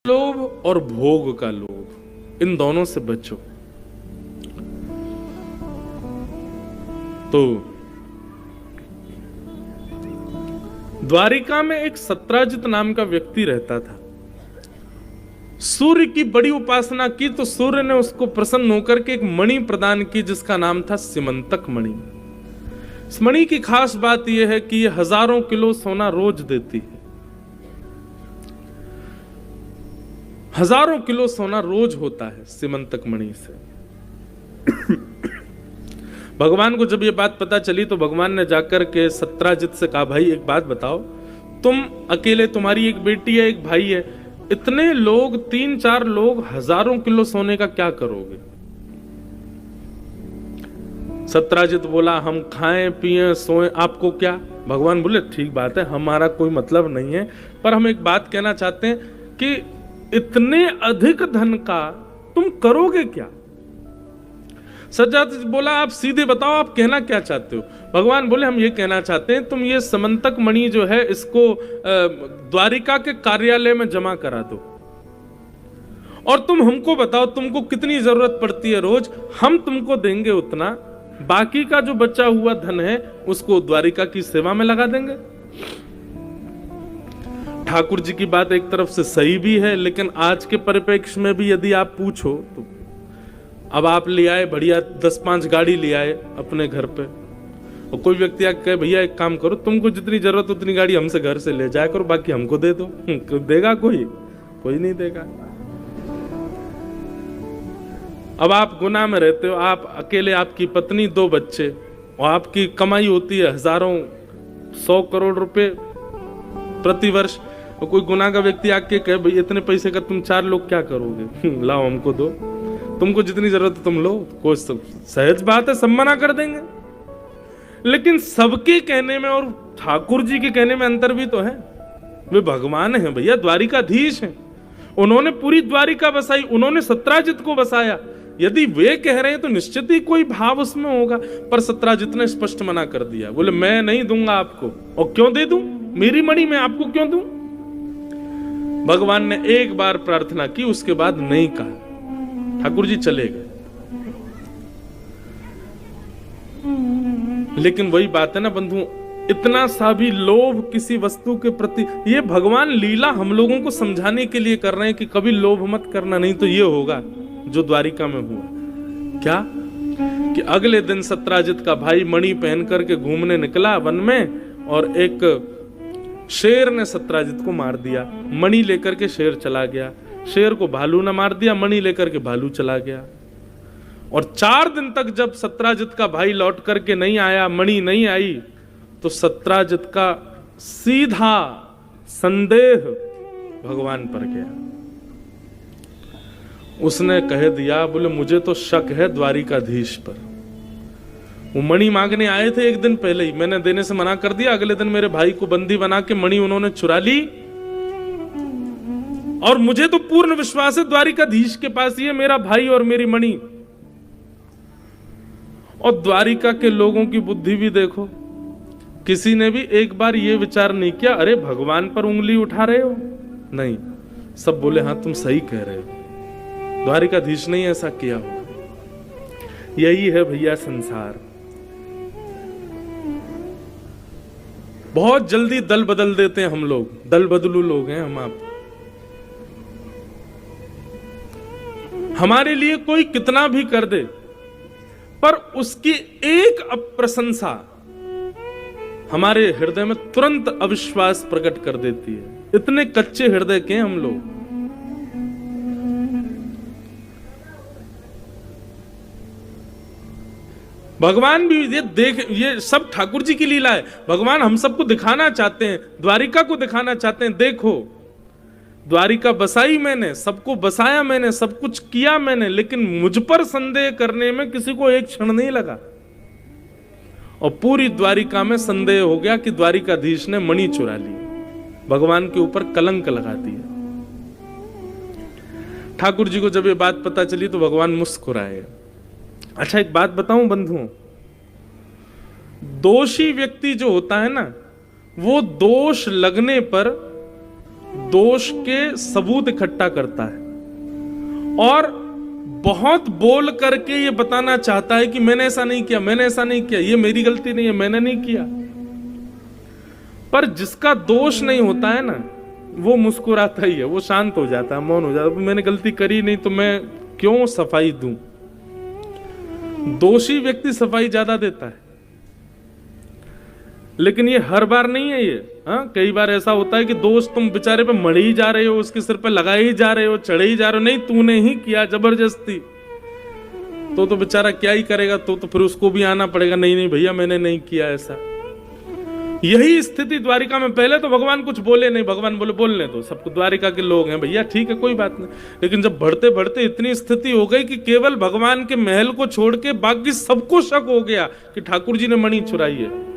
लोभ और भोग का लोभ, इन दोनों से बचो। तो द्वारिका में एक सत्राजित नाम का व्यक्ति रहता था। सूर्य की बड़ी उपासना की तो सूर्य ने उसको प्रसन्न होकर के एक मणि प्रदान की जिसका नाम था सिमंतक मणि। इस मणि की खास बात यह है कि यह हजारों किलो सोना रोज देती है। हजारों किलो सोना रोज होता है सिमंतक मणि से। भगवान को जब ये बात पता चली तो भगवान ने जाकर के सत्राजित से कहा, भाई एक बात बताओ, तुम अकेले, तुम्हारी एक बेटी है, एक भाई है, इतने लोग, 3-4 लोग, हजारों किलो सोने का क्या करोगे? सत्राजित बोला, हम खाएं पिएं सोएं, आपको क्या? भगवान बोले, ठीक बात है, हमारा कोई मतलब नहीं है, पर हम एक बात कहना चाहते हैं कि इतने अधिक धन का तुम करोगे क्या? सत्राजित बोला, आप सीधे बताओ, आप कहना क्या चाहते हो? भगवान बोले, हम ये कहना चाहते हैं, तुम ये समंतक मणि जो है इसको द्वारिका के कार्यालय में जमा करा दो और तुम हमको बताओ तुमको कितनी जरूरत पड़ती है रोज, हम तुमको देंगे उतना, बाकी का जो बचा हुआ धन है उसको द्वारिका की सेवा में लगा देंगे। ठाकुर जी की बात एक तरफ से सही भी है, लेकिन आज के परिप्रेक्ष्य में भी यदि आप पूछो तो अब आप ले आए बढ़िया 10-5 गाड़ी ले आए अपने घर पे, और कोई व्यक्ति आके कहे, भैया एक काम करो, तुमको जितनी जरूरत उतनी गाड़ी हमसे घर से ले जाया करो, बाकी हमको दे दो। देगा कोई? कोई नहीं देगा। अब आप गुनाह में रहते हो, आप अकेले, आपकी पत्नी, 2 बच्चे, और आपकी कमाई होती है हजारों 100 करोड़ रुपए प्रति वर्ष, और कोई गुनाह का व्यक्ति आके कहे, भाई इतने पैसे का तुम 4 लोग क्या करोगे? लाओ हमको दो, तुमको जितनी जरूरत है तुम लो। कोई सहज बात है, सब मना कर देंगे। लेकिन सबके कहने में और ठाकुर जी के कहने में अंतर भी तो है। वे भगवान हैं भैया, द्वारिकाधीश हैं, उन्होंने पूरी द्वारिका बसाई, उन्होंने सत्राजित को बसाया। यदि वे कह रहे हैं तो निश्चित ही कोई भाव उसमें होगा। पर सत्राजित ने स्पष्ट मना कर दिया, बोले मैं नहीं दूंगा आपको। और क्यों दे दूं? मेरी मणि मैं आपको क्यों दूं? भगवान ने एक बार प्रार्थना की, उसके बाद नहीं कहा। ठाकुर जी चले गए। लेकिन वही बात है ना बंधु, इतना सा भी लोभ किसी वस्तु के प्रति, ये भगवान लीला हम लोगों को समझाने के लिए कर रहे हैं कि कभी लोभ मत करना, नहीं तो ये होगा जो द्वारिका में हुआ। क्या कि अगले दिन सत्राजित का भाई मणि पहन करके घूमने निकला वन में, और एक शेर ने सत्राजित को मार दिया। मणि लेकर के शेर चला गया, शेर को भालू ने मार दिया, मणि लेकर के भालू चला गया। और 4 दिन तक जब सत्राजित का भाई लौट करके नहीं आया, मणि नहीं आई, तो सत्राजित का सीधा संदेह भगवान पर गया। उसने कह दिया, बोले मुझे तो शक है द्वारिकाधीश पर। वो मणि मांगने आए थे एक दिन पहले ही, मैंने देने से मना कर दिया। अगले दिन मेरे भाई को बंदी बना के मणि उन्होंने चुरा ली, और मुझे तो पूर्ण विश्वास है द्वारिकाधीश के पास ही है मेरा भाई और मेरी मणि। और द्वारिका के लोगों की बुद्धि भी देखो, किसी ने भी एक बार ये विचार नहीं किया, अरे भगवान पर उंगली उठा रहे हो? नहीं, सब बोले हाँ तुम सही कह रहे हो, द्वारिकाधीश ने ऐसा किया हो। यही है भैया संसार। बहुत जल्दी दल बदल देते हैं हम लोग, दल बदलू लोग हैं हम। आप हमारे लिए कोई कितना भी कर दे, पर उसकी एक अप्रशंसा हमारे हृदय में तुरंत अविश्वास प्रकट कर देती है। इतने कच्चे हृदय के हम लोग। भगवान भी ये सब ठाकुर जी की लीला है। भगवान हम सबको दिखाना चाहते हैं, द्वारिका को दिखाना चाहते हैं, देखो द्वारिका बसाई मैंने, सबको बसाया मैंने, सब कुछ किया मैंने, लेकिन मुझ पर संदेह करने में किसी को एक क्षण नहीं लगा। और पूरी द्वारिका में संदेह हो गया कि द्वारिकाधीश ने मणि चुरा ली, भगवान के ऊपर कलंक लगा दिया। ठाकुर जी को जब ये बात पता चली तो भगवान मुस्कुराए। अच्छा एक बात बताऊं बंधुओं, दोषी व्यक्ति जो होता है ना, वो दोष लगने पर दोष के सबूत इकट्ठा करता है और बहुत बोल करके ये बताना चाहता है कि मैंने ऐसा नहीं किया, मैंने ऐसा नहीं किया, ये मेरी गलती नहीं है, मैंने नहीं किया। पर जिसका दोष नहीं होता है ना, वो मुस्कुराता ही है, वो शांत हो जाता है, मौन हो जाता है। मैंने गलती करी नहीं तो मैं क्यों सफाई दूं। दोषी व्यक्ति सफाई ज्यादा देता है, लेकिन ये हर बार नहीं है ये। कई बार ऐसा होता है कि दोस्त तुम बेचारे पे मढ़ ही जा रहे हो, उसके सिर पे लगाए ही जा रहे हो, चढ़े ही जा रहे हो, नहीं तूने ही किया जबरदस्ती, तो बेचारा क्या ही करेगा, तो फिर उसको भी आना पड़ेगा, नहीं नहीं भैया मैंने नहीं किया ऐसा। यही स्थिति द्वारिका में। पहले तो भगवान कुछ बोले नहीं, भगवान बोले बोलने दो, सबको द्वारिका के लोग हैं भैया, ठीक है कोई बात नहीं। लेकिन जब बढ़ते बढ़ते इतनी स्थिति हो गई कि केवल भगवान के महल को छोड़ के बाकी सबको शक हो गया कि ठाकुर जी ने मणि चुराई है।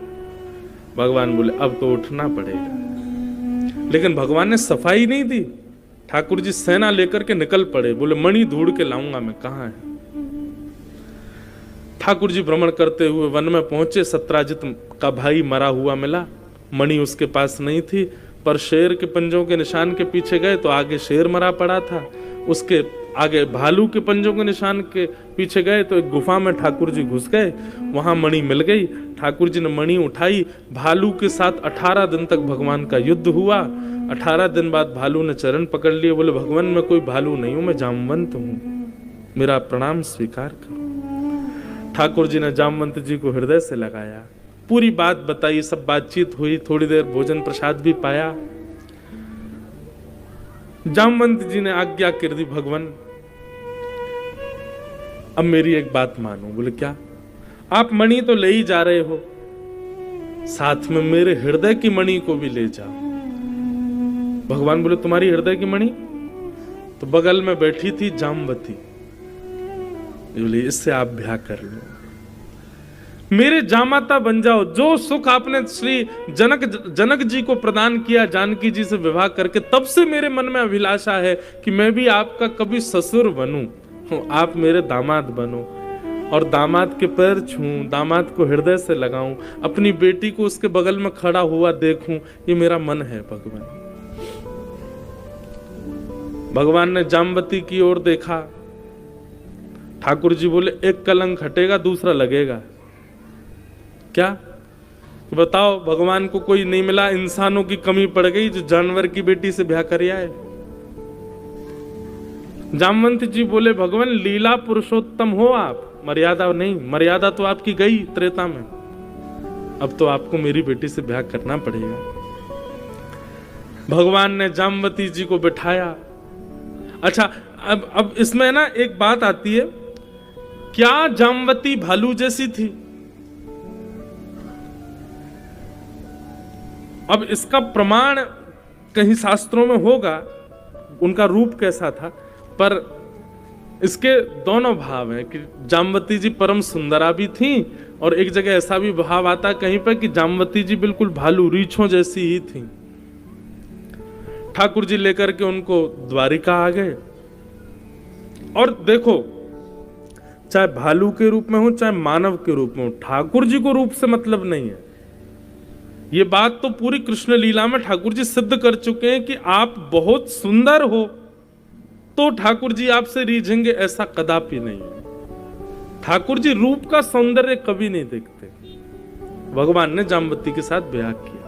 भगवान बोले अब तो उठना पड़ेगा। लेकिन भगवान ने सफाई नहीं दी। ठाकुर जी सेना लेकर के निकल पड़े, बोले मणि ढूंढ के लाऊंगा मैं, कहां है। ठाकुर जी भ्रमण करते हुए वन में पहुंचे, सत्राजित का भाई मरा हुआ मिला, मणि उसके पास नहीं थी, पर शेर के पंजों के निशान के पीछे गए तो आगे शेर मरा पड़ा था, उसके आगे भालू के पंजों के निशान के पीछे गए तो एक गुफा में ठाकुर जी घुस गए, वहां मणि मिल गई। ठाकुर जी ने मणि उठाई, भालू के साथ 18 दिन तक भगवान का युद्ध हुआ। 18 दिन बाद भालू ने चरण पकड़ लिए, बोले भगवान मैं कोई भालू नहीं हूं, मैं जामवंत हूं, मेरा प्रणाम स्वीकार करो। ठाकुर जी ने जामवंत जी को हृदय से लगाया, पूरी बात बताई, सब बातचीत हुई, थोड़ी देर भोजन प्रसाद भी पाया। जामवंत जी ने आज्ञा कर दी, भगवान अब मेरी एक बात मानो। बोले क्या। आप मणि तो ले ही जा रहे हो, साथ में मेरे हृदय की मणि को भी ले जाओ। भगवान बोले तुम्हारी हृदय की मणि? तो बगल में बैठी थी जामवती, बोले इससे आप ब्याह कर लो, मेरे जामाता बन जाओ। जो सुख आपने श्री जनक जी को प्रदान किया जानकी जी से विवाह करके, तब से मेरे मन में अभिलाषा है कि मैं भी आपका कभी ससुर बनूं, आप मेरे दामाद बनो और दामाद के पैर छूं, दामाद को हृदय से लगाऊं, अपनी बेटी को उसके बगल में खड़ा हुआ देखूं, ये मेरा मन है भगवान। भगवान ने जामवती की ओर देखा। ठाकुर जी बोले एक कलंक हटेगा दूसरा लगेगा। क्या बताओ, भगवान को कोई नहीं मिला, इंसानों की कमी पड़ गई जो जानवर की बेटी से ब्याह कर आए। जामवंत जी बोले भगवान लीला पुरुषोत्तम हो आप, मर्यादा नहीं, मर्यादा तो आपकी गई त्रेता में, अब तो आपको मेरी बेटी से ब्याह करना पड़ेगा। भगवान ने जामवती जी को बिठाया। अच्छा अब इसमें ना एक बात आती है, क्या जामवती भालू जैसी थी? अब इसका प्रमाण कहीं शास्त्रों में होगा उनका रूप कैसा था, पर इसके दोनों भाव हैं कि जामवती जी परम सुंदरा भी थी और एक जगह ऐसा भी भाव आता कहीं पर कि जामवती जी बिल्कुल भालू रीछों जैसी ही थी। ठाकुर जी लेकर के उनको द्वारिका आ गए और देखो, चाहे भालू के रूप में हो चाहे मानव के रूप में हो, ठाकुर जी को रूप से मतलब नहीं है। ये बात तो पूरी कृष्ण लीला में ठाकुर जी सिद्ध कर चुके हैं कि आप बहुत सुंदर हो तो ठाकुर जी आपसे रीझेंगे, ऐसा कदापि नहीं है। ठाकुर जी रूप का सौंदर्य कभी नहीं देखते। भगवान ने जामवती के साथ ब्याह किया।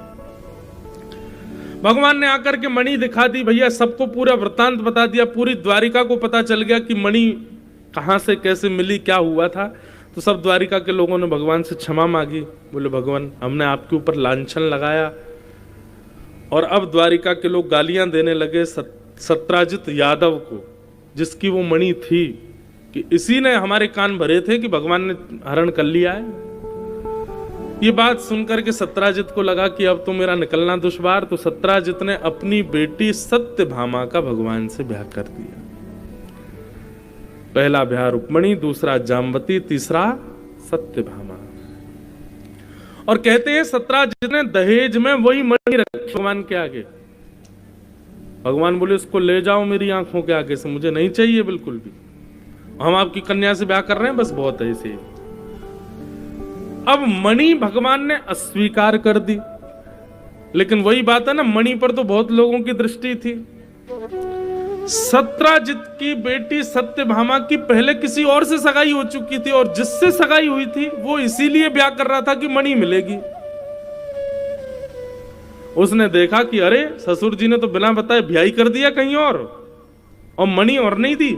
भगवान ने आकर के मणि दिखा दी, भैया सबको पूरा वृत्तांत बता दिया, पूरी द्वारिका को पता चल गया कि मणि कहां से कैसे मिली, क्या हुआ था। तो सब द्वारिका के लोगों ने भगवान से क्षमा मांगी, बोले भगवान हमने आपके ऊपर लांछन लगाया। और अब द्वारिका के लोग गालियां देने लगे सत्राजित यादव को, जिसकी वो मणि थी, कि इसी ने हमारे कान भरे थे कि भगवान ने हरण कर लिया है। ये बात सुनकर के सत्राजित को लगा कि अब तो मेरा निकलना दुश्वार, तो सत्राजित ने अपनी बेटी सत्यभामा का भगवान से ब्याह कर दिया। पहला ब्याह रुक्मणी, दूसरा जामवती, तीसरा सत्यभामा। और कहते हैं सत्राजित ने दहेज में वही मणि रखी भगवान के आगे। भगवान बोले उसको ले जाओ मेरी आंखों के आगे से, मुझे नहीं चाहिए बिल्कुल भी, हम आपकी कन्या से ब्याह कर रहे हैं, बस बहुत है इसे। अब मणि भगवान ने अस्वीकार कर दी। लेकिन वही बात है ना, मणि पर तो बहुत लोगों की दृष्टि थी। सत्राजित की बेटी सत्यभामा की पहले किसी और से सगाई हो चुकी थी, और जिससे सगाई हुई थी वो इसीलिए ब्याह कर रहा था कि मणि मिलेगी। उसने देखा कि अरे ससुर जी ने तो बिना बताए ब्याह कर दिया कहीं और मणि और नहीं दी।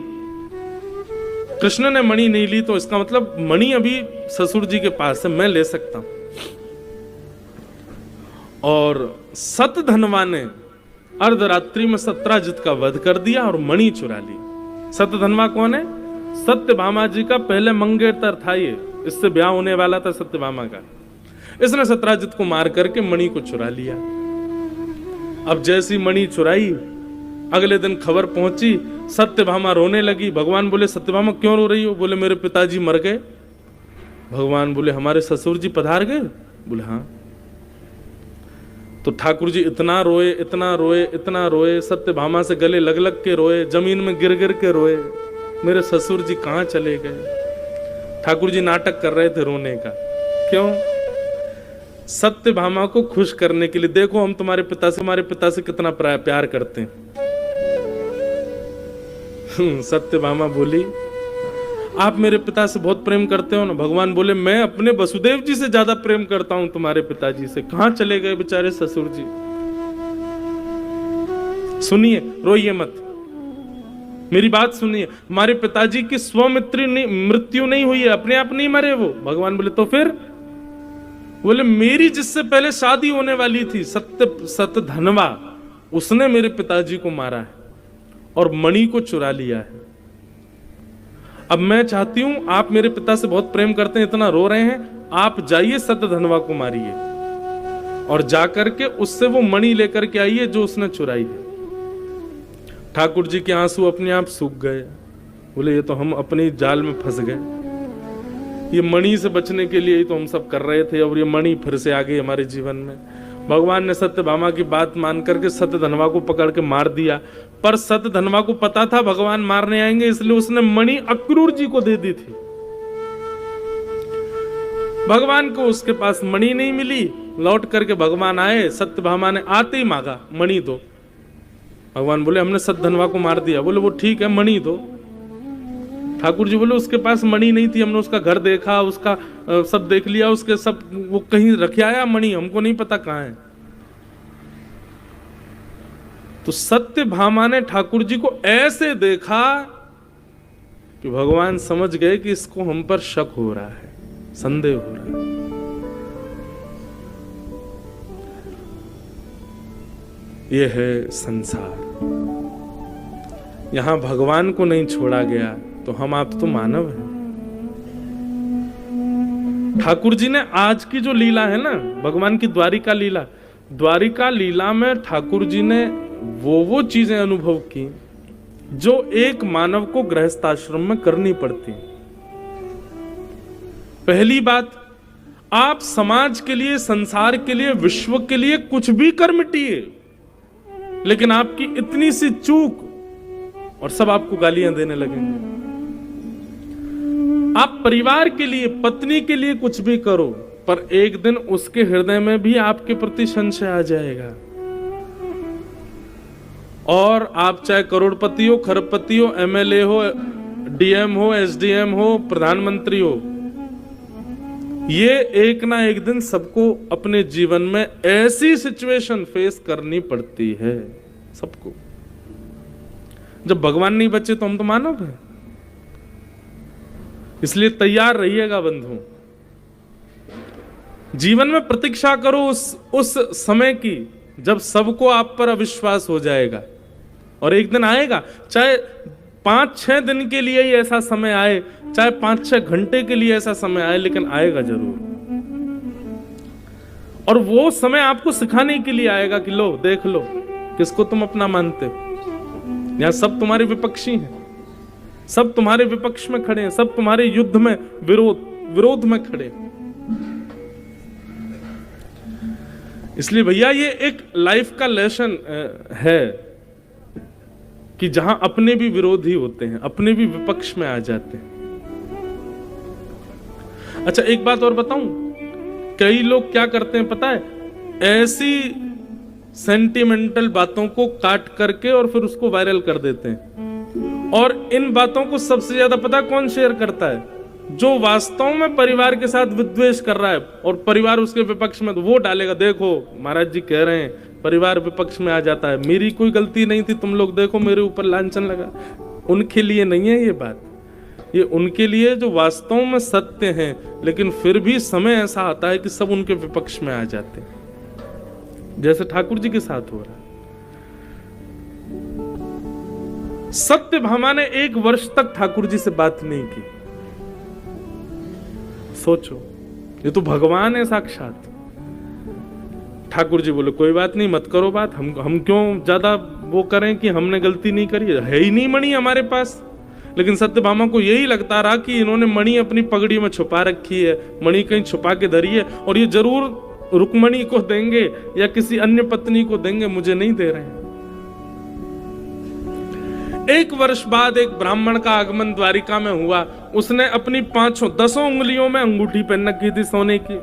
कृष्ण ने मणि नहीं ली, तो इसका मतलब मणि अभी ससुर जी के पास है, मैं ले सकता हूं। और सतधनवा ने अर्धरात्रि में सत्राजित का वध कर दिया और मणि चुरा ली। सतधनवा कौन है? सत्यभामा जी का पहले मंगेतर था, ये इससे ब्याह होने वाला था सत्यभामा का। इसने सत्राजित को मार करके मणि को चुरा लिया। अब जैसी मणि चुराई, अगले दिन खबर पहुंची, सत्यभामा रोने लगी। भगवान बोले सत्यभामा क्यों रो रही हो? बोले मेरे पिताजी मर गए। भगवान बोले हमारे ससुर जी पधार गए? बोले हाँ। तो ठाकुर जी इतना रोए, इतना रोए, इतना रोए, सत्यभामा से गले लग लग के रोए, जमीन में गिर गिर के रोए, मेरे ससुर जी कहां चले गए। ठाकुर जी नाटक कर रहे थे रोने का। क्यों? सत्यभामा को खुश करने के लिए। देखो हम तुम्हारे पिता से कितना प्यार करते हैं। सत्यभामा बोली आप मेरे पिता से बहुत प्रेम करते हो ना? भगवान बोले मैं अपने वसुदेव जी से ज्यादा प्रेम करता हूं तुम्हारे पिताजी से। कहां चले गए बेचारे ससुर जी? सुनिए, रोइए मत, मेरी बात सुनिए। हमारे पिताजी की स्वमित्री मृत्यु नहीं हुई है, अपने आप नहीं मरे वो। भगवान बोले तो फिर? बोले मेरी जिससे पहले शादी होने वाली थी सतधनवा, उसने मेरे पिताजी को मारा है और मणि को चुरा लिया है। अब मैं चाहती हूं, आप मेरे पिता से बहुत प्रेम करते हैं, इतना रो रहे हैं, आप जाइए सतधनवा को मारिए और जाकर के उससे वो मणि लेकर के आइए जो उसने चुराई है। ठाकुर जी के आंसू अपने आप सूख गए। बोले ये तो हम अपनी जाल में फंस गए, ये मणि से बचने के लिए ही तो हम सब कर रहे थे और ये मणि फिर से आ गई हमारे जीवन में। भगवान ने सत्यभामा की बात मान करके सतधनवा को पकड़ के मार दिया, पर सतधनवा को पता था भगवान मारने आएंगे, इसलिए उसने मणि अक्रूर जी को दे दी थी। भगवान को उसके पास मणि नहीं मिली। लौट करके भगवान आए, सत्यभामा ने आते ही मांगा मणि दो। भगवान बोले हमने सतधनवा को मार दिया। बोले वो ठीक है, मणि दो। ठाकुर जी बोले उसके पास मणि नहीं थी, हमने उसका घर देखा, उसका सब देख लिया, उसके सब वो कहीं रखे आया मणि, हमको नहीं पता कहां है। तो सत्यभामा ने ठाकुर जी को ऐसे देखा कि भगवान समझ गए कि इसको हम पर शक हो रहा है, संदेह हो रहा है। यह है संसार। यहां भगवान को नहीं छोड़ा गया तो हम आप तो मानव हैं। ठाकुर जी ने आज की जो लीला है ना, भगवान की द्वारिका लीला में ठाकुर जी ने वो चीजें अनुभव की जो एक मानव को गृहस्थाश्रम में करनी पड़ती। पहली बात, आप समाज के लिए, संसार के लिए, विश्व के लिए कुछ भी कर मिटिए, लेकिन आपकी इतनी सी चूक और सब आपको गालियां देने लगेंगे। आप परिवार के लिए, पत्नी के लिए कुछ भी करो, पर एक दिन उसके हृदय में भी आपके प्रति संशय आ जाएगा। और आप चाहे करोड़पति हो, खरबपति हो, एमएलए हो, डीएम हो, एसडीएम हो, प्रधानमंत्री हो, ये एक ना एक दिन सबको अपने जीवन में ऐसी सिचुएशन फेस करनी पड़ती है, सबको। जब भगवान नहीं बचे तो हम तो मानव हैं। इसलिए तैयार रहिएगा बंधु, जीवन में प्रतीक्षा करो उस समय की जब सबको आप पर अविश्वास हो जाएगा। और एक दिन आएगा, चाहे 5-6 दिन के लिए ही ऐसा समय आए, चाहे 5-6 घंटे के लिए ऐसा समय आए, लेकिन आएगा जरूर। और वो समय आपको सिखाने के लिए आएगा कि लो देख लो किसको तुम अपना मानते हो। यहां सब तुम्हारे विपक्षी हैं, सब तुम्हारे विपक्ष में खड़े हैं, सब तुम्हारे युद्ध में विरोध में खड़े। इसलिए भैया ये एक लाइफ का लेसन है कि जहां अपने भी विरोधी होते हैं, अपने भी विपक्ष में आ जाते हैं। अच्छा एक बात और बताऊं, कई लोग क्या करते हैं पता है, ऐसी सेंटिमेंटल बातों को काट करके और फिर उसको वायरल कर देते हैं। और इन बातों को सबसे ज्यादा पता कौन शेयर करता है? जो वास्तव में परिवार के साथ विद्वेष कर रहा है और परिवार उसके विपक्ष में, तो वो डालेगा, देखो महाराज जी कह रहे हैं परिवार विपक्ष में आ जाता है, मेरी कोई गलती नहीं थी, तुम लोग देखो मेरे ऊपर लांछन लगा। उनके लिए नहीं है ये बात, ये उनके लिए जो वास्तव में सत्य हैं, लेकिन फिर भी समय ऐसा आता है कि सब उनके विपक्ष में आ जाते हैं, जैसे ठाकुर जी के साथ हो रहा है। सत्यभामा ने 1 वर्ष तक ठाकुर जी से बात नहीं की। सोचो, ये तो भगवान है साक्षात। ठाकुर जी बोले कोई बात नहीं, मत करो बात, हम क्यों ज्यादा वो करें कि हमने गलती नहीं करी, है ही नहीं मणि हमारे पास। लेकिन सत्यभामा को यही लगता रहा कि इन्होंने मणि अपनी पगड़ी में छुपा रखी है, मणि कहीं छुपा के धरी है, और ये जरूर रुक्मणी को देंगे या किसी अन्य पत्नी को देंगे, मुझे नहीं दे रहे हैं। 1 वर्ष बाद एक ब्राह्मण का आगमन द्वारिका में हुआ। उसने अपनी 10 उंगलियों में अंगूठी पहन रखी थी सोने की,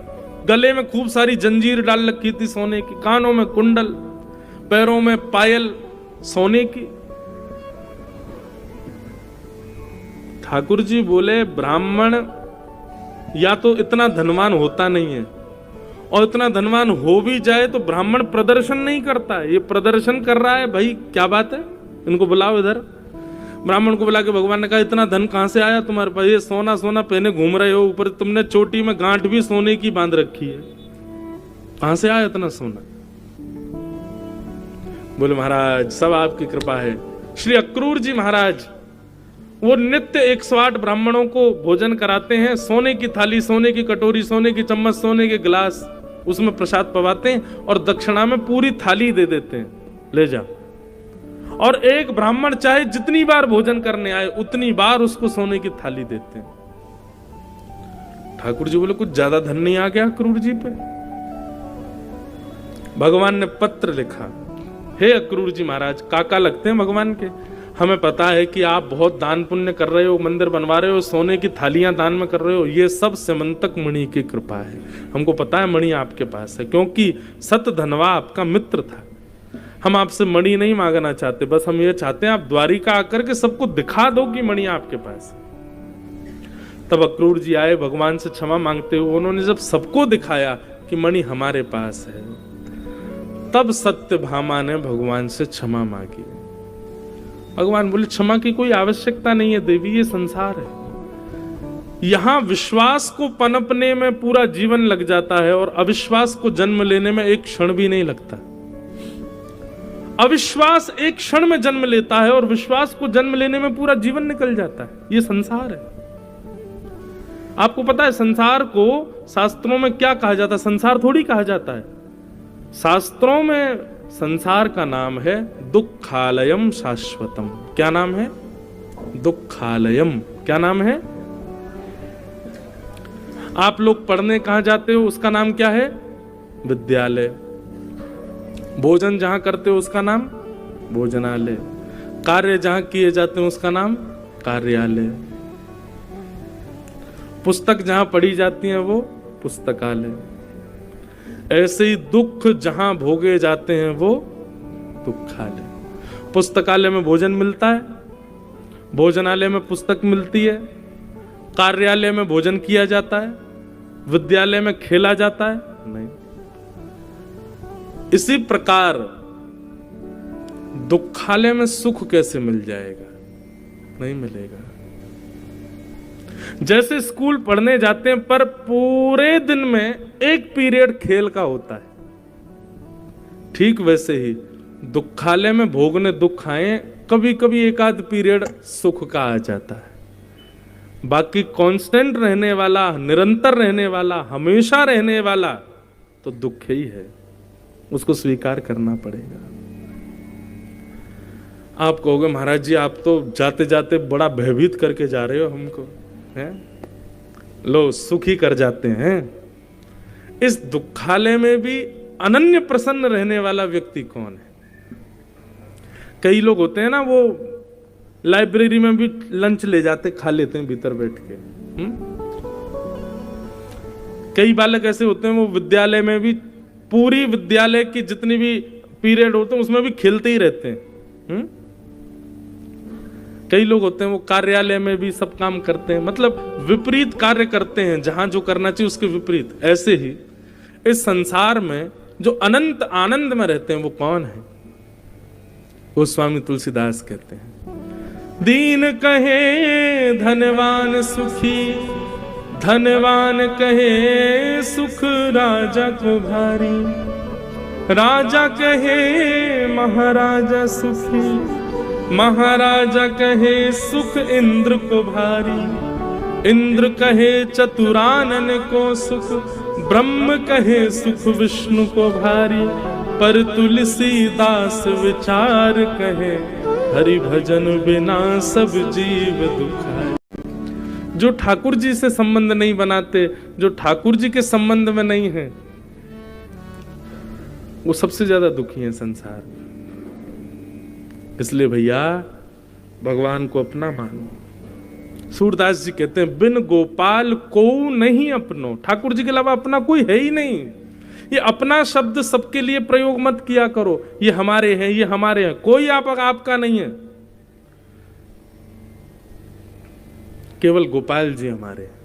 गले में खूब सारी जंजीर डाल रखी थी सोने की, कानों में कुंडल, पैरों में पायल सोने की। ठाकुर जी बोले ब्राह्मण या तो इतना धनवान होता नहीं है, और इतना धनवान हो भी जाए तो ब्राह्मण प्रदर्शन नहीं करता है, ये प्रदर्शन कर रहा है, भाई क्या बात है, इनको बुलाओ इधर। ब्राह्मण को बुला के भगवान ने कहा इतना धन कहां से आया तुम्हारे पास, ये सोना सोना पहने घूम रहे हो, ऊपर तुमने चोटी में गांठ भी सोने की बांध रखी है, कहां से आया इतना सोना? बोले महाराज सब आपकी कृपा है। श्री अक्रूर जी महाराज वो नित्य 108 ब्राह्मणों को भोजन कराते हैं, सोने की थाली, सोने की कटोरी, सोने की चम्मच, सोने के गिलास, उसमें प्रसाद पवाते हैं और दक्षिणा में पूरी थाली दे देते हैं, ले जा। और एक ब्राह्मण चाहे जितनी बार भोजन करने आए उतनी बार उसको सोने की थाली देते हैं। ठाकुर जी बोले कुछ ज्यादा धन नहीं आ गया अक्रूर जी पे? भगवान ने पत्र लिखा, हे अक्रूर जी महाराज, काका लगते हैं भगवान के, हमें पता है कि आप बहुत दान पुण्य कर रहे हो, मंदिर बनवा रहे हो, सोने की थालियां दान में कर रहे हो, ये सब सिमंतक मणि की कृपा है। हमको पता है मणि आपके पास है, क्योंकि सत धनवा आपका मित्र था। हम आपसे मणि नहीं मांगना चाहते, बस हम ये चाहते हैं आप द्वारिका आकर के सबको दिखा दो कि मणि आपके पास है। तब अक्रूर जी आए भगवान से क्षमा मांगते हुए। उन्होंने जब सबको दिखाया कि मणि हमारे पास है, तब सत्यभामा ने भगवान से क्षमा मांगी। भगवान बोले क्षमा की कोई आवश्यकता नहीं है देवी, ये संसार है, यहां विश्वास को पनपने में पूरा जीवन लग जाता है और अविश्वास को जन्म लेने में एक क्षण भी नहीं लगता। अविश्वास एक क्षण में जन्म लेता है और विश्वास को जन्म लेने में पूरा जीवन निकल जाता है। ये संसार है। आपको पता है संसार को शास्त्रों में क्या कहा जाता है? संसार थोड़ी कहा जाता है। शास्त्रों में संसार का नाम है दुखालयम शाश्वतम। क्या नाम है? दुखालयम। क्या नाम है? आप लोग पढ़ने कहां जाते हो उसका नाम क्या है? विद्यालय। भोजन जहां करते हो उसका नाम भोजनालय। कार्य जहां किए जाते हैं उसका नाम कार्यालय। पुस्तक जहां पढ़ी जाती है वो पुस्तकालय। ऐसे ही दुख जहां भोगे जाते हैं वो दुखालय। पुस्तकालय में भोजन मिलता है, भोजनालय में पुस्तक मिलती है, कार्यालय में भोजन किया जाता है, विद्यालय में खेला जाता है नहीं। इसी प्रकार दुखालय में सुख कैसे मिल जाएगा? नहीं मिलेगा। जैसे स्कूल पढ़ने जाते हैं पर पूरे दिन में एक पीरियड खेल का होता है, ठीक वैसे ही दुखालय में भोगने दुख आए, कभी कभी एक आध पीरियड सुख का आ जाता है। बाकी कांस्टेंट रहने वाला, निरंतर रहने वाला, हमेशा रहने वाला तो दुख ही है, उसको स्वीकार करना पड़ेगा। आप कहोगे महाराज जी आप तो जाते जाते बड़ा भयभीत करके जा रहे हो हमको, हैं? लो सुखी कर जाते हैं। इस दुखालय में भी अनन्य प्रसन्न रहने वाला व्यक्ति कौन है? कई लोग होते हैं ना, वो लाइब्रेरी में भी लंच ले जाते, खा लेते हैं भीतर बैठ के। कई बालक ऐसे होते हैं वो विद्यालय में भी पूरी विद्यालय की जितनी भी पीरियड होते हैं उसमें भी खिलते ही रहते हैं। कई लोग होते हैं वो कार्यालय में भी सब काम करते हैं, मतलब विपरीत कार्य करते हैं, जहां जो करना चाहिए उसके विपरीत। ऐसे ही इस संसार में जो अनंत आनंद में रहते हैं वो कौन है? वो स्वामी तुलसीदास कहते हैं, दीन कहे धनवान सुखी, धनवान कहे सुख राजा को भारी, राजा कहे महाराजा सुखी, महाराजा कहे सुख इंद्र को भारी, इंद्र कहे चतुरानन को सुख, ब्रह्म कहे सुख विष्णु को भारी, पर तुलसीदास विचार कहे, हरि भजन बिना सब जीव दुखाए। जो ठाकुर जी से संबंध नहीं बनाते, जो ठाकुर जी के संबंध में नहीं है, वो सबसे ज्यादा दुखी है संसार में। इसलिए भैया भगवान को अपना मानो। सूरदास जी कहते हैं, बिन गोपाल को नहीं अपनो। ठाकुर जी के अलावा अपना कोई है ही नहीं। ये अपना शब्द सबके लिए प्रयोग मत किया करो, ये हमारे हैं, ये हमारे हैं, कोई आपका नहीं है, केवल गोपाल जी हमारे हैं।